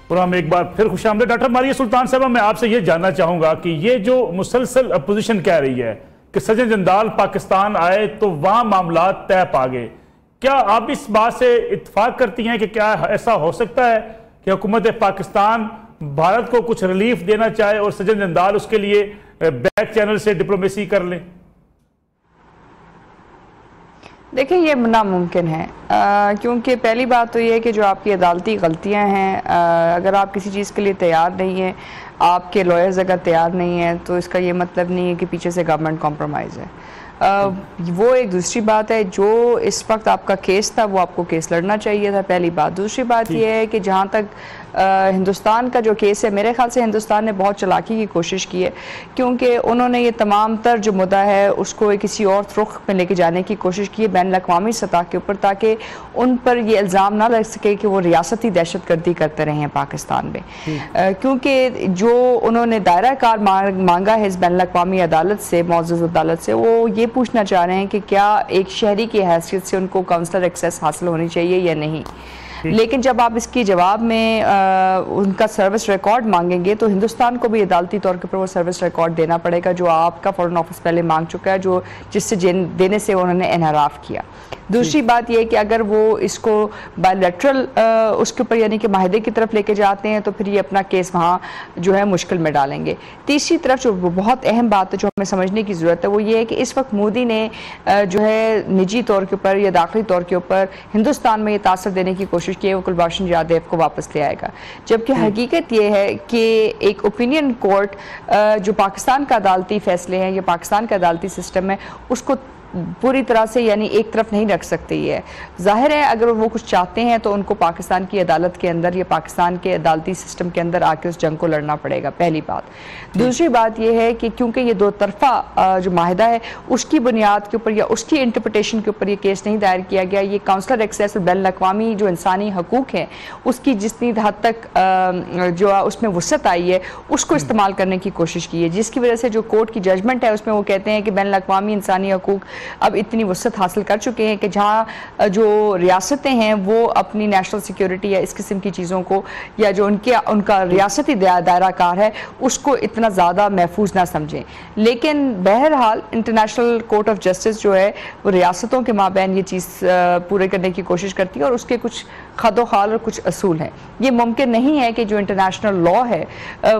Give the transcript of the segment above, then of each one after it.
Programme एक बार फिर खुशामदीद। Doctor Maria सुल्तान साहब, मैं आपसे ये जानना चाहूंगा कि ये जो मुसलसल अपोजिशन कह रही है कि सज्जन जिंदाल पाकिस्तान आए तो वहां मामला तय पा गए, क्या आप इस बात से इत्तेफाक करती हैं कि क्या ऐसा हो सकता है कि हुकूमत पाकिस्तान भारत को कुछ रिलीफ देना चाहे और सज्जन जिंदाल उसके लिए बैक चैनल से डिप्लोमेसी कर लें? देखिए, ये नामुमकिन है, क्योंकि पहली बात तो ये है कि जो आपकी अदालती गलतियां हैं, अगर आप किसी चीज़ के लिए तैयार नहीं हैं, आपके लॉयर्स अगर तैयार नहीं हैं, तो इसका ये मतलब नहीं है कि पीछे से गवर्नमेंट कॉम्प्रोमाइज़ है। वो एक दूसरी बात है। जो इस वक्त आपका केस था वो आपको केस लड़ना चाहिए था, पहली बात। दूसरी बात ये है कि जहाँ तक हिंदुस्तान का जो केस है, मेरे ख्याल से हिंदुस्तान ने बहुत चालाकी की कोशिश की है, क्योंकि उन्होंने ये तमाम तर जो मुद्दा है उसको किसी और रुख में लेके जाने की कोशिश की है बैन-अल-अक़वामी सतह के ऊपर, ताकि उन पर ये इल्ज़ाम ना लग सके कि वो रियासती दहशतगर्दी करते रहे हैं पाकिस्तान में। क्योंकि जो उन्होंने दायरा कार मांगा है इस बैन-अल-अक़वामी अदालत से, मौजूद अदालत से, वो ये पूछना चाह रहे हैं कि क्या एक शहरी की हैसियत से उनको काउंसलर एक्सेस हासिल होनी चाहिए या नहीं। लेकिन जब आप इसके जवाब में उनका सर्विस रिकॉर्ड मांगेंगे तो हिंदुस्तान को भी अदालती तौर के ऊपर वो सर्विस रिकॉर्ड देना पड़ेगा, जो आपका फॉरेन ऑफिस पहले मांग चुका है, जो जिससे देने से उन्होंने इनहराफ किया। दूसरी बात यह है कि अगर वो इसको बायलैटरल उसके ऊपर यानी कि माहिदे की तरफ लेके जाते हैं तो फिर ये अपना केस वहाँ जो है मुश्किल में डालेंगे। तीसरी तरफ जो बहुत अहम बात है जो हमें समझने की ज़रूरत है वो ये है कि इस वक्त मोदी ने जो है निजी तौर के ऊपर या दाखिली तौर के ऊपर हिंदुस्तान में ये तासर देने की कोशिश की है वो कुलभूषण जाधव को वापस ले आएगा, जबकि हकीकत ये है कि एक ओपिनियन कोर्ट जो पाकिस्तान का अदालती फैसले हैं या पाकिस्तान का अदालती सिस्टम है उसको पूरी तरह से यानी एक तरफ नहीं रख सकती है। जाहिर है अगर वो कुछ चाहते हैं तो उनको पाकिस्तान की अदालत के अंदर या पाकिस्तान के अदालती सिस्टम के अंदर आके उस जंग को लड़ना पड़ेगा, पहली बात। दूसरी बात यह है कि क्योंकि ये दो तरफा जो माहिदा है उसकी बुनियाद के ऊपर या उसकी इंटरप्रिटेशन के ऊपर ये केस नहीं दायर किया गया, ये काउंसलर एक्सेस बैन-अल-अक़वामी जो इंसानी हकूक़ हैं उसकी जितनी हद तक जो उसमें वुसअत आई है उसको इस्तेमाल करने की कोशिश की है, जिसकी वजह से जो कोर्ट की जजमेंट है उसमें वो कहते हैं कि बैन-अल-अक़वामी इंसानी हकूक़ अब इतनी वुसअत हासिल कर चुके हैं कि जहाँ जो रियासतें हैं वो अपनी नेशनल सिक्योरिटी या इस किस्म की चीज़ों को या जो उनका रियासती दायरा कार है उसको इतना ज़्यादा महफूज ना समझें। लेकिन बहरहाल इंटरनेशनल कोर्ट ऑफ जस्टिस जो है वो रियासतों के माबैन ये चीज़ पूरे करने की कोशिश करती है और उसके कुछ खदोखाल और कुछ असूल हैं। ये मुमकिन नहीं है कि जो इंटरनेशनल लॉ है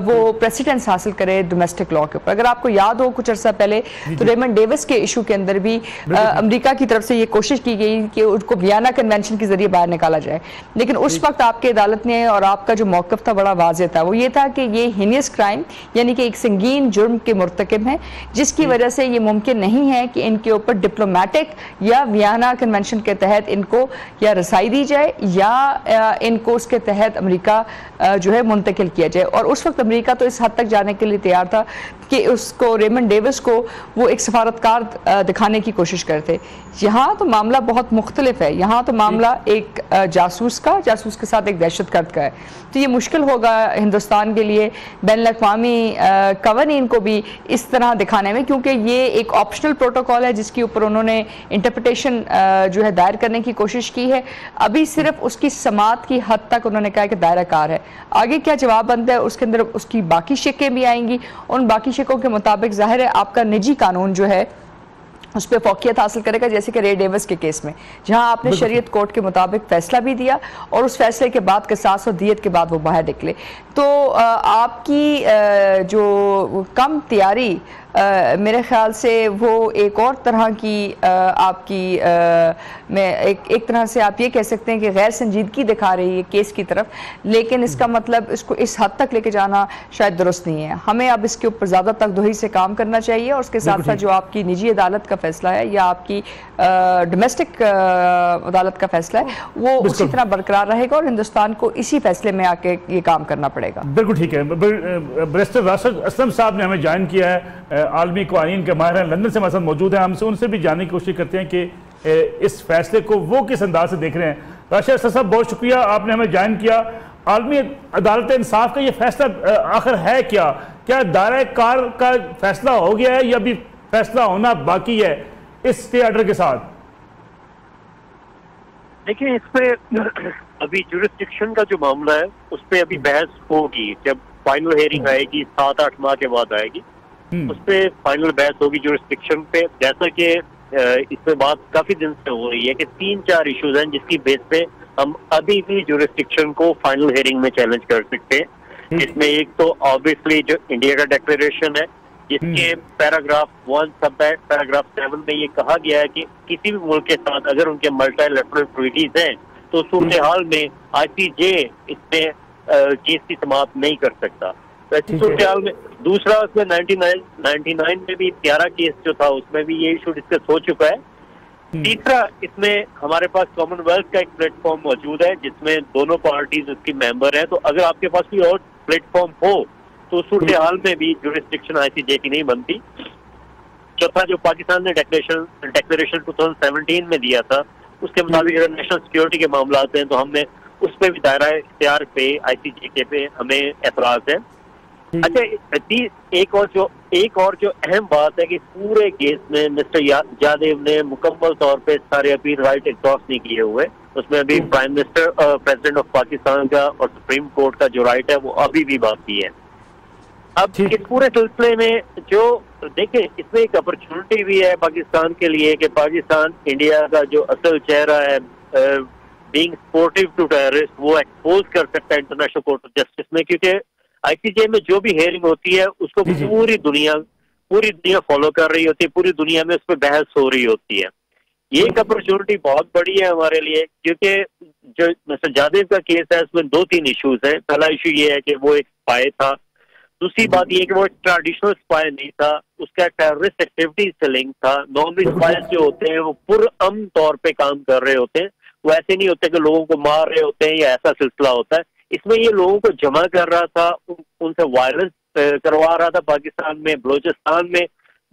वो प्रेसिडेंस हासिल करे डोमेस्टिक लॉ के ऊपर। अगर आपको याद हो कुछ अर्सा पहले तो रेमंड डेविस के इशू के अंदर भी अमेरिका की तरफ से ये कोशिश की गई कि उनको वियना कन्वेंशन के जरिए बाहर निकाला जाए, लेकिन उस वक्त आपके अदालत ने और आपका जो मौक़िफ़ था बड़ा वाज़ेह था, वो ये था कि ये हीनियस क्राइम यानी कि एक संगीन जुर्म के मुर्तकिब हैं, जिसकी वजह से ये मुमकिन नहीं है कि इनके ऊपर डिप्लोमेटिक या वियना कन्वेंशन के तहत इनको या रसाई दी जाए या इनको उसके तहत अमेरिका जो है मुंतकिल किया जाए। और उस वक्त अमेरिका तो इस हद तक जाने के लिए तैयार था कि उसको रेमंड डेविस को वो एक सफारतकार दिखाने की कोशिश करते। यहाँ तो मामला बहुत मुख्तलिफ है, यहाँ तो मामला एक जासूस के साथ एक दहशतगर्द का है, तो ये मुश्किल होगा हिंदुस्तान के लिए बैन-अल-अक़वामी कवानीन को भी इस तरह दिखाने में, क्योंकि ये एक ऑप्शनल प्रोटोकॉल है जिसके ऊपर उन्होंने इंटरप्रिटेशन जो है दायर करने की कोशिश की है। अभी सिर्फ उसकी समात की हद तक उन्होंने कहा कि दायरा कार है, आगे क्या जवाब बनता है उसके अंदर उसकी बाकी शिकें भी आएंगी। उन बाकी शिकों के मुताबिक जाहिर है आपका निजी कानून जो है उस पर फौकियत हासिल करेगा, जैसे कि रे डेविस के केस में जहां आपने शरीयत कोर्ट के मुताबिक फैसला भी दिया और उस फैसले के बाद क़िसास और दियत के बाद वो बाहर निकले। तो आपकी जो कम तैयारी मेरे ख्याल से वो एक और तरह की आपकी मैं एक तरह से आप ये कह सकते हैं कि गैर संजीदगी दिखा रही है केस की तरफ, लेकिन इसका मतलब इसको इस हद तक लेके जाना शायद दुरुस्त नहीं है। हमें अब इसके ऊपर ज़्यादा तकदोही से काम करना चाहिए और उसके साथ साथ जो आपकी निजी अदालत का फैसला है या आपकी डोमेस्टिक अदालत का फैसला है वो उसी तरह बरकरार रहेगा और हिंदुस्तान को इसी फैसले में आके ये काम करना पड़ेगा। बिल्कुल ठीक है। बैरिस्टर राशिद असलम साहब ने हमें ज्वाइन किया है, आलमी क़वानीन के माहिर हैं, लंदन से हमारे साथ मौजूद हैं। हमसे उनसे भी जानने की कोशिश करते हैं कि इस फैसले को वो किस अंदाज से देख रहे हैं। राशिद असलम साहब बहुत शुक्रिया, आपने हमें ज्वाइन किया। आलमी अदालत इंसाफ का ये फैसला आखिर है क्या? क्या दायरा कार का फैसला हो गया है या भी फैसला होना बाकी है इस स्टे ऑर्डर के साथ? देखिए, इसमें अभी जुरिस्डिक्शन का जो मामला है उस पर अभी बहस होगी। जब फाइनल हियरिंग आएगी 7-8 माह के बाद आएगी, उस पर फाइनल बहस होगी जुरिस्डिक्शन पे। जैसा कि इसमें बात काफी दिन से हो रही है कि 3-4 इश्यूज हैं जिसकी बेस पे हम अभी भी जुरिस्डिक्शन को फाइनल हियरिंग में चैलेंज कर सकते हैं। इसमें एक तो ऑब्वियसली जो इंडिया का डिक्लेरेशन है, जिसके पैराग्राफ 1 सब पैराग्राफ 7 में ये कहा गया है कि किसी भी मुल्क के साथ अगर उनके मल्टीलैटरल ट्रीटीज हैं तो सूरत हाल में ICJ इसमें केस की समाप्त नहीं कर सकता। तो ऐसी सूरत हाल में दूसरा, उसमें 99 में भी 11 केस जो था उसमें भी ये इशू डिस्कस हो चुका है। तीसरा, इसमें हमारे पास कॉमनवेल्थ का एक प्लेटफॉर्म मौजूद है जिसमें दोनों पार्टीज उसकी मेंबर है। तो अगर आपके पास कोई और प्लेटफॉर्म हो तो सूरत हाल में भी जुरिस्डिक्शन ICJ की नहीं बनती। चौथा, जो पाकिस्तान ने डिक्लेरेशन 2017 में दिया था, उसके मुताबिक अगर नेशनल सिक्योरिटी के मामला आते हैं तो हमने उस पर भी दायरा इख्तियार पे ICJ के पे हमें एतराज है। अच्छा, एक और जो अहम बात है कि पूरे केस में मिस्टर जादेव ने मुकम्मल तौर पे सारे अपील राइट एग्जॉस्ट नहीं किए हुए। उसमें अभी prime minister president of Pakistan का और सुप्रीम कोर्ट का जो राइट है वो अभी भी बाकी है। अब इस पूरे सिलसिले में जो देखें, इसमें एक अपॉर्चुनिटी भी है पाकिस्तान के लिए कि पाकिस्तान इंडिया का जो असल चेहरा है बीइंग सपोर्टिव टू टेररिस्ट वो एक्सपोज कर सकता है इंटरनेशनल कोर्ट ऑफ जस्टिस में, क्योंकि ICJ में जो भी हेयरिंग होती है उसको पूरी दुनिया फॉलो कर रही होती है, पूरी दुनिया में उस पर बहस हो रही होती है। ये एक अपॉर्चुनिटी बहुत बड़ी है हमारे लिए, क्योंकि जो मिस्टर जादेव का केस है उसमें 2-3 इश्यूज हैं। पहला इशू ये है कि वो एक स्पाई था। दूसरी बात ये कि वो ट्रेडिशनल स्पाई नहीं था, उसका टेररिस्ट एक्टिविटीज से लिंक था। नॉर्मली स्पाइज जो होते हैं वो पुरअमन तौर पे काम कर रहे होते हैं, वो ऐसे नहीं होते कि लोगों को मार रहे होते हैं या ऐसा सिलसिला होता है। इसमें ये लोगों को जमा कर रहा था, उनसे वायलेंस करवा रहा था। पाकिस्तान में बलोचिस्तान में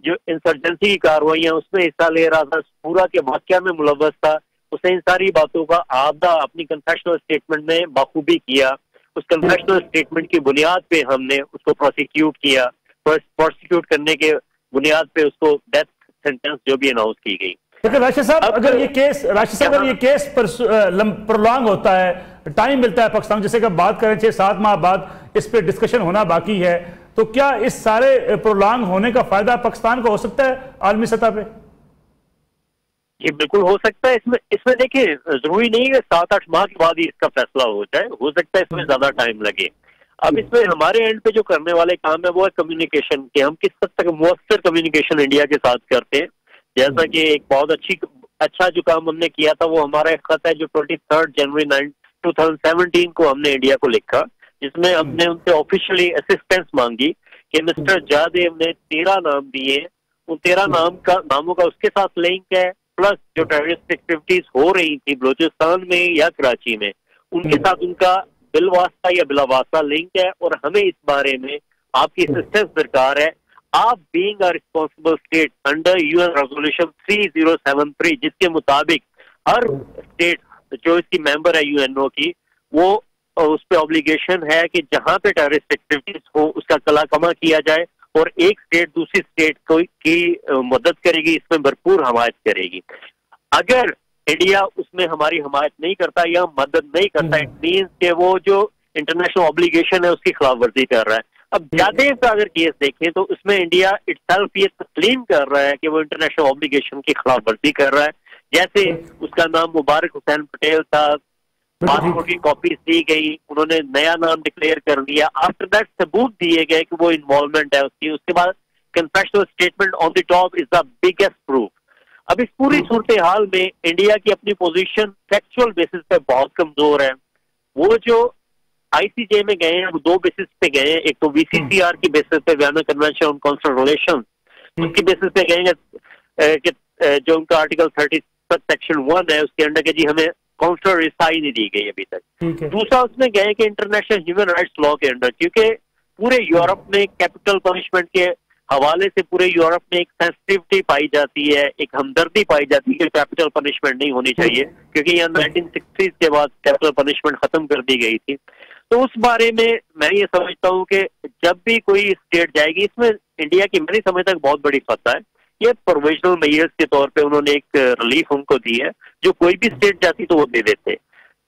जो इंसर्जेंसी की कार्रवाइयां उसमें हिस्सा ले रहा था, पूरा के वाकया में मुलव्वस था। उसने इन सारी बातों का आधा अपनी कन्फेशनल स्टेटमेंट में बखूबी किया। उस कन्फेशनल स्टेटमेंट की बुनियाद पे हमने उसको प्रोसिक्यूट किया। प्रोसिक्यूट करने के बुनियाद पे उसको डेथ सेंटेंस जो भी अनाउंस की गई। लेकिन राशिद साहब, अगर ये केस प्रोलॉन्ग होता है, टाइम मिलता है पाकिस्तान, जैसे कि बात करें 6-7 माह बाद इस पे डिस्कशन होना बाकी है, तो क्या इस सारे प्रोलॉन्ग होने का फायदा पाकिस्तान को हो सकता है आलमी सतह पे? ये बिल्कुल हो सकता है। इसमें देखिए, जरूरी नहीं है 7-8 माह के बाद ही इसका फैसला हो जाए, हो सकता है इसमें ज्यादा टाइम लगे। अब इसमें हमारे एंड पे जो करने वाले काम है वो है कम्युनिकेशन के। हम किस हद तक मुअस्सर कम्युनिकेशन इंडिया के साथ करते हैं। जैसा कि एक बहुत अच्छा जो काम हमने किया था वो हमारा एक खत है जो 23 जनवरी 2017 को हमने इंडिया को लिखा, जिसमें हमने उनसे ऑफिशियली असिस्टेंस मांगी कि मिस्टर जादेव ने 13 नाम दिए, उन 13 नामों का उसके साथ लिंक है, प्लस जो टेररिस्ट एक्टिविटीज हो रही थी बलोचिस्तान में या कराची में उनके साथ उनका बिलवास्ता या बिलावास्ता लिंक है, और हमें इस बारे में आपकी असिस्टेंस दरकार है। आप being a responsible state under UN resolution 3073, जिसके मुताबिक हर स्टेट जो इसकी मेंबर है UNO की, वो उस पर ऑब्लिगेशन है कि जहां पे टेररिस्ट एक्टिविटीज हो उसका कलाकमा किया जाए, और एक स्टेट दूसरी स्टेट की मदद करेगी, इसमें भरपूर हमायत करेगी। अगर इंडिया उसमें हमारी हमायत नहीं करता या मदद नहीं करता, इट मीन्स कि वो जो इंटरनेशनल ऑब्लिगेशन है उसकी खिलाफ वर्जी कर रहा है। अब जादेव का अगर केस देखें तो उसमें इंडिया इटसेल्फ ये तस्लीम कर रहा है कि वो इंटरनेशनल ऑब्लिगेशन की खिलाफ वर्जी कर रहा है। जैसे उसका नाम मुबारक हुसैन पटेल था, पासपोर्ट की कॉपीज दी गई, उन्होंने नया नाम डिक्लेयर कर दिया। आफ्टर दैट सबूत दिए गए कि वो इन्वॉल्वमेंट है उसकी। उसके बाद confessional statement on the top is the biggest proof. अब इस पूरी सूरत हाल में इंडिया की अपनी पोजीशन फैक्चुअल बेसिस पे बहुत कमजोर है। वो जो ICJ में गए हैं वो 2 बेसिस पे गए हैं। एक तो VCCR की बेसिस पे, Vienna convention on consular relations, उसकी बेसिस पे गए हैं कि जो उनका आर्टिकल 30 सेक्शन 1 है उसके अंडर के जी हमें कॉन्सुलर रिसाई नहीं दी गई अभी तक। दूसरा उसमें गए कि इंटरनेशनल ह्यूमन राइट्स लॉ के अंडर, क्योंकि पूरे यूरोप में कैपिटल पनिशमेंट के हवाले से पूरे यूरोप में एक सेंसिटिविटी पाई जाती है, एक हमदर्दी पाई जाती है कि कैपिटल पनिशमेंट नहीं होनी चाहिए, क्योंकि यहाँ 1960s के बाद कैपिटल पनिशमेंट खत्म कर दी गई थी। तो उस बारे में मैं ये समझता हूँ कि जब भी कोई स्टेट जाएगी, इसमें इंडिया की मैं नहीं समझता बहुत बड़ी फतह है ये प्रोविजनल मेयर्स के तौर पे उन्होंने एक रिलीफ उनको दी है, जो कोई भी स्टेट जाती तो वो दे देते।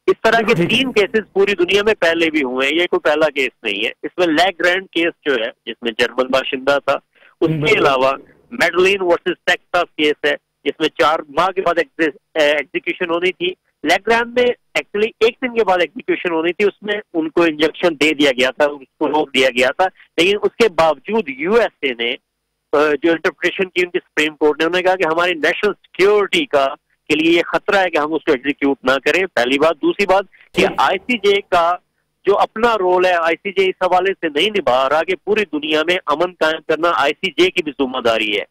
इस तरह के 3 केसेस पूरी दुनिया में पहले भी हुए हैं, ये कोई पहला केस नहीं है। इसमें लैग्रैंड केस जो है जिसमें जर्मन बाशिंदा था, उसके अलावा मेडलिन वर्सेस टेक्सास केस है जिसमें 4 माह के बाद एग्जीक्यूशन होनी थी। लैग्रैंड में एक्चुअली 1 दिन के बाद एग्जीक्यूशन होनी थी, उसमें उनको इंजेक्शन दे दिया गया था, उसको रोक दिया गया था, लेकिन उसके बावजूद यूएसए ने जो इंटरप्रिटेशन की उनकी सुप्रीम कोर्ट ने, उन्होंने कहा कि हमारी नेशनल सिक्योरिटी के लिए ये खतरा है कि हम उसको एग्जीक्यूट ना करें, पहली बात। दूसरी बात कि आईसीजे का जो अपना रोल है, आईसीजे इस हवाले से नहीं निभा रहा कि पूरी दुनिया में अमन कायम करना आईसीजे की भी जिम्मेदारी है।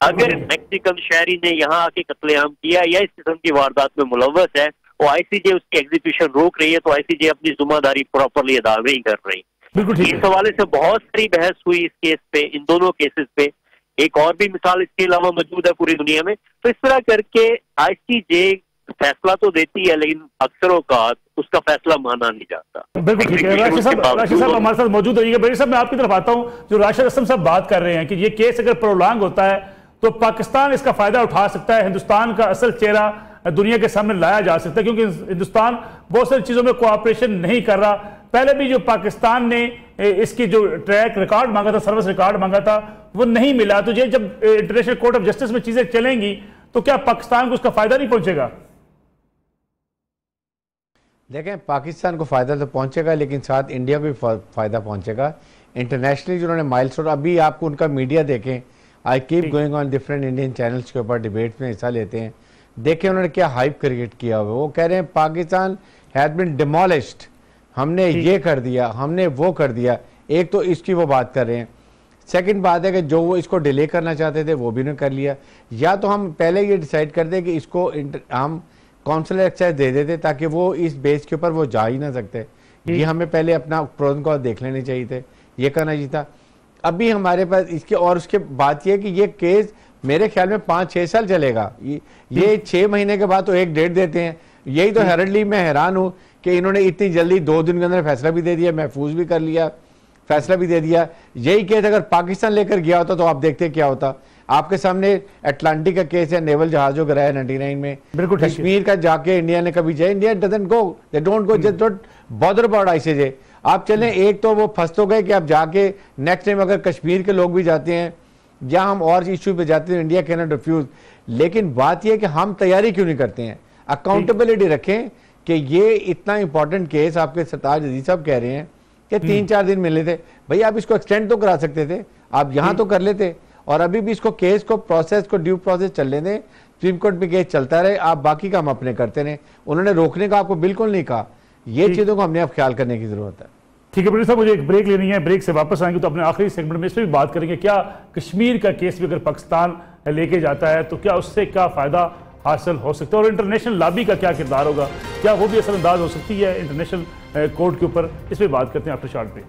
अगर मैक्सिकन शहरी ने यहाँ आके कत्लेआम किया या इस किस्म की वारदात में मुलव्वस है, वो आईसीजे उसकी एग्जीक्यूशन रोक रही है, तो आईसीजे अपनी जिम्मेदारी प्रॉपरली अदा नहीं कर रही। इस हवाले से बहुत सारी बहस हुई इस केस पे, इन दोनों केसेस पे। एक और भी मिसाल इसके अलावा मौजूद है पूरी दुनिया में। तो इस तरह करके आईसीजे फैसला तो देती है, लेकिन अक्सर औकात उसका फैसला माना नहीं जाता। बिल्कुल ठीक है। राशिद साहब हमारे साथ मौजूद रहिएगा। बड़ी साहब, मैं आपकी तरफ आता हूं। जो राशिद असलम साहब बात कर रहे हैं कि ये केस अगर प्रोलॉन्ग होता है तो पाकिस्तान इसका फायदा उठा सकता है, हिंदुस्तान का असल चेहरा दुनिया के सामने लाया जा सकता है, क्योंकि हिंदुस्तान बहुत सारी चीजों में कोऑपरेशन नहीं कर रहा। पहले भी जो पाकिस्तान ने इसकी जो ट्रैक रिकॉर्ड मांगा था, सर्विस रिकॉर्ड मांगा था, वो नहीं मिला। तो ये जब इंटरनेशनल कोर्ट ऑफ जस्टिस में चीजें चलेंगी तो क्या पाकिस्तान को उसका फायदा नहीं पहुंचेगा? देखें, पाकिस्तान को फ़ायदा तो पहुंचेगा, लेकिन साथ इंडिया को भी फ़ायदा पहुंचेगा। इंटरनेशनली जो उन्होंने माइलस्टोन, अभी आपको उनका मीडिया देखें, I keep going on different Indian channels के ऊपर डिबेट्स में हिस्सा लेते हैं, देखें उन्होंने क्या हाइप क्रिएट किया हुआ। वो कह रहे हैं पाकिस्तान हैज़ बिन डिमोलिश्ड, हमने ये कर दिया, हमने वो कर दिया। एक तो इसकी वो बात कर रहे हैं। सेकंड बात है कि जो वो इसको डिले करना चाहते थे वो भी उन्होंने कर लिया। या तो हम पहले ये डिसाइड कर दें कि इसको हम काउंसलर एक्सेस दे देते ताकि वो इस बेस के ऊपर वो जा ही ना सकते। ये हमें पहले अपना प्रोन को देख लेने चाहिए थे, ये करना चाहिए था। अभी हमारे पास इसके और उसके बात ये कि ये केस मेरे ख्याल में 5-6 साल चलेगा। ये 6 महीने के बाद तो एक डेट देते हैं। यही तो हेरल्डली मैं हैरान हूँ कि इन्होंने इतनी जल्दी 2 दिन के अंदर फैसला भी दे दिया, महफूज भी कर लिया, फैसला भी दे दिया। यही केस अगर पाकिस्तान लेकर गया होता तो आप देखते क्या होता। आपके सामने अटलांटिक का केस है, नेवल जहाज जो गिराया 99 में। कश्मीर का जाके इंडिया ने कभी जाए, India doesn't go, they don't go, just don't bother about ICJ. आप चलें, एक तो वो फंस तो गए कि आप जाके नेक्स्ट टाइम अगर कश्मीर के लोग भी जाते हैं या हम और इशू पे जाते हैं, इंडिया कैन नॉट रिफ्यूज। लेकिन बात यह कि हम तैयारी क्यों नहीं करते हैं, अकाउंटेबिलिटी रखें कि ये इतना इंपॉर्टेंट केस आपके सरताज अजीज साहब कह रहे हैं कि 3-4 दिन मिले थे, भाई आप इसको एक्सटेंड तो करा सकते थे, आप यहाँ तो कर लेते। और अभी भी इसको केस को प्रोसेस को ड्यू प्रोसेस चलने दें, सुप्रीम कोर्ट में केस चलता रहे, आप बाकी काम अपने करते रहे। उन्होंने रोकने का आपको बिल्कुल नहीं कहा। ये चीज़ों को हमने अब ख्याल करने की जरूरत है। ठीक है बड़ी साहब, मुझे एक ब्रेक लेनी है, ब्रेक से वापस आएंगे तो अपने आखिरी सेगमेंट में इस पर भी बात करेंगे। क्या कश्मीर का केस भी अगर पाकिस्तान लेके जाता है तो क्या उससे क्या फ़ायदा हासिल हो सकता है, और इंटरनेशनल लॉबी का क्या किरदार होगा, क्या वो भी असरअंदाज हो सकती है इंटरनेशनल कोर्ट के ऊपर? इस पर बात करते हैं आफ्टर शॉर्ट ब्रेक।